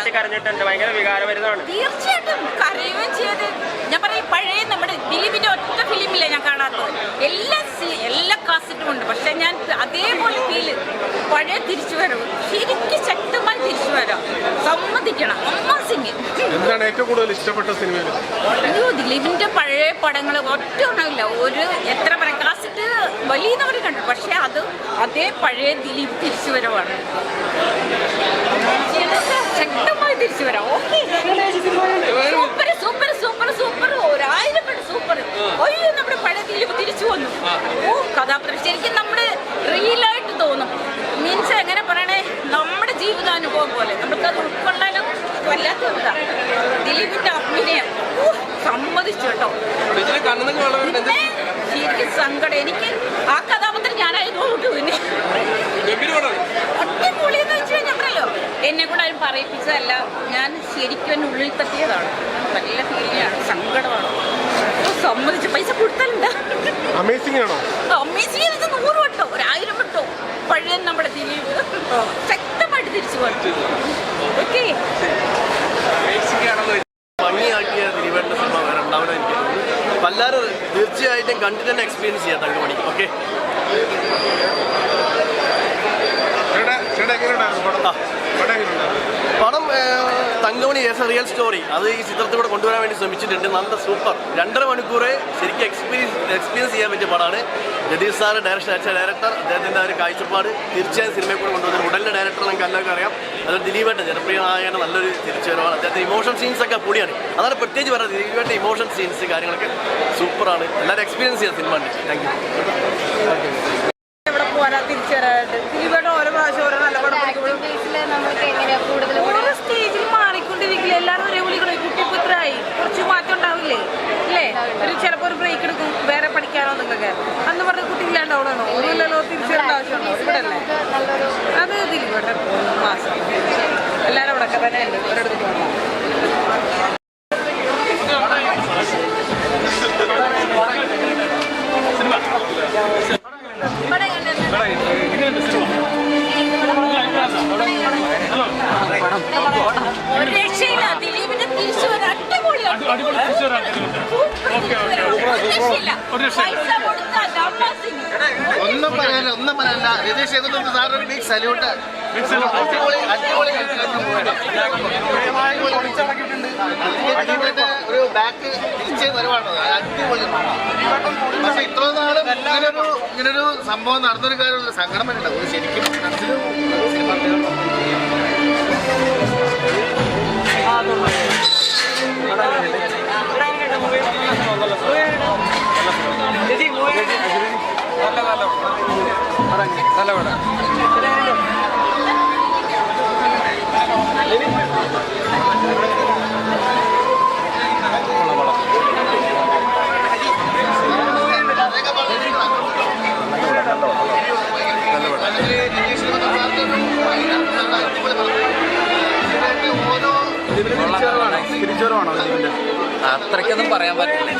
പൊട്ടി കരഞ്ഞിട്ടുണ്ട്. ഭയങ്കര വികാരപരിതമാണ്. തീർച്ചയായിട്ടും കരയുകയും ചെയ്ത്. ഞാൻ പറയും പഴയ നമ്മുടെ ദിലീപിന്റെ ഒറ്റ ഫിലിമില്ല ഞാൻ കാണാത്തത്. എല്ലാ കാസറ്റും ഉണ്ട്. പക്ഷെ ഞാൻ അതേപോലെ ഫീല് പഴയ തിരിച്ചുവരവ് ശരിക്കും ശക്തമായി തിരിച്ചു വരാം. സമ്മതിക്കണം. അമ്മ സിംഗ് എന്താണ് ഏറ്റവും കൂടുതൽ ഇഷ്ടപ്പെട്ട സിനിമയിൽ? അയ്യോ ദിലീപിന്റെ പഴയ പടങ്ങൾ ഒറ്റ ഒന്നുമില്ല. ഒരു എത്ര പറയാം കാസറ്റ് വലിയവർ കണ്ടു. പക്ഷെ അത് അതേ പഴയ ദിലീപ് തിരിച്ചുവരവാണ്. ശക്തമായി തിരിച്ചു വരാം. Okay super super super super 1000 പെട്ട് സൂപ്പർ. അയ്യോ നമ്മുടെ പഴയ ദിലീപ് തിരിച്ചു വന്നു. ഓ കഥാപാത്രം ശരിക്കും നമ്മുടെ റിയലായിട്ട് തോന്നും. മീൻസ് എങ്ങനെ പറയണേ, നമ്മുടെ ജീവിതാനുഭവം പോലെ നമുക്കത് ഉൾക്കൊള്ളാനും വല്ലാത്ത ദിലീപിന്റെ അഭിനയം സമ്മതിച്ചു കേട്ടോ. ശരിക്കും സങ്കടം. എനിക്ക് ആ കഥാപാത്രം ഞാനായതുകൊണ്ട് പിന്നെ അടിപൊളിയെന്ന് വെച്ച് കഴിഞ്ഞാൽ പറയല്ലോ എന്നെ കൂടെ ആരും പറയിപ്പിച്ചതല്ല. ഞാൻ ശരിക്കും എന്നെ ഉള്ളിൽ തട്ടിയതാണ്. നല്ല ഫീലിംഗാണ്. സങ്കടമാണ്. സമ്മതിച്ചു. പൈസ കൊടുത്താലുണ്ട്. അമേസിംഗ് ആണോ? അമേസിംഗ് 100 വട്ടോ 1000 വട്ടോ പഴയ നമ്മുടെ ദിലീപ് ശക്തമായിട്ട് തിരിച്ചു പോയി. ഓക്കെ ഭംഗിയാക്കിയ ദിലീപേട്ട സിനിമ വേറെ ഉണ്ടാവുന്ന എനിക്ക് തോന്നുന്നു. എല്ലാവരും തീർച്ചയായിട്ടും കണ്ടിട്ട് തന്നെ എക്സ്പീരിയൻസ് ചെയ്യാം തങ്കമണി. ഓക്കെ പടം Thankamani as a real story അത് ഈ ചിത്രത്തിലൂടെ കൊണ്ടുവരാൻ വേണ്ടി ശ്രമിച്ചിട്ടുണ്ട്. നല്ല സൂപ്പർ 2.5 മണിക്കൂറെ ശരിക്കും എക്സ്പീരിയൻസ് ചെയ്യാൻ പറ്റിയ പടമാണ്. ജദീഷ് സാറ് ഡയറക്ടർ അദ്ദേഹത്തിൻ്റെ ഒരു കാഴ്ചപ്പാട് തീർച്ചയായും സിനിമയെ കൂടെ കൊണ്ടുവന്നത്. ഉടലിൻ്റെ ഡയറക്ടർ നമുക്ക് എല്ലാവർക്കും അറിയാം. അതുപോലെ ദിലീപേട്ടൻ ജനപ്രിയനായ നല്ലൊരു തിരിച്ചുവരവാണ്. അദ്ദേഹത്തെ ഇമോഷൻ സീൻസൊക്കെ പൊടിയാണ്. അതാണ് പ്രത്യേകിച്ച് പറയുന്നത്. ദിലീപേട്ട ഇമോഷൻ സീൻസ് കാര്യങ്ങളൊക്കെ സൂപ്പറാണ്. എല്ലാവരും എക്സ്പീരിയൻസ് ചെയ്യാം സിനിമ ഉണ്ട്. Thank you. തിരിച്ചുവരാനായിട്ട് ദിലീപേട്ട ഓരോ പ്രാവശ്യം ഓരോ നല്ല പടം ഓരോ സ്റ്റേജിൽ മാറിക്കൊണ്ടിരിക്കില്ല. എല്ലാവരും ഒരേ വിളിക്കണം. കുട്ടിക്ക് ഇത്രയായി കുറച്ച് മാറ്റം ഉണ്ടാവില്ലേ അല്ലേ? ഒരു ചിലപ്പോൾ ഒരു ബ്രേക്ക് എടുക്കും വേറെ പഠിക്കാനോ നിങ്ങളൊക്കെ അന്ന് പറഞ്ഞ കുട്ടി ഇല്ലാണ്ടാവണോ? ഒന്നുമില്ലല്ലോ. തിരിച്ചുവരേണ്ട ആവശ്യമുണ്ടോ? ഇവിടെ അല്ലേ അത് ദിലീപേട്ട മാസം എല്ലാവരും അവിടെയൊക്കെ തന്നെ ഉണ്ട്. ഒരിടത്ത് പോകണം. ഒരു രക്ഷയില്ല. ദിലീപിന്റെ തിരിച്ചു വരാൻ അടിപൊളിയാണ്. ഒന്നും പറയാനില്ല. രതീഷ് ചേതുപതി സാറിന് ബിഗ് സല്യൂട്ട്. ഒരു ബാക്ക് തിരിച്ച് വരുവാണ്. അടിപൊളി. പക്ഷെ ഇത്ര നാളും ഇങ്ങനൊരു സംഭവം നടന്നൊരു കാര്യമുള്ള സങ്കടം വരുന്നുണ്ട്. ശരിക്കും നല്ല പടം. തിരിച്ചുവരവാണോ? അത്രയ്ക്കൊന്നും പറയാൻ പറ്റില്ല.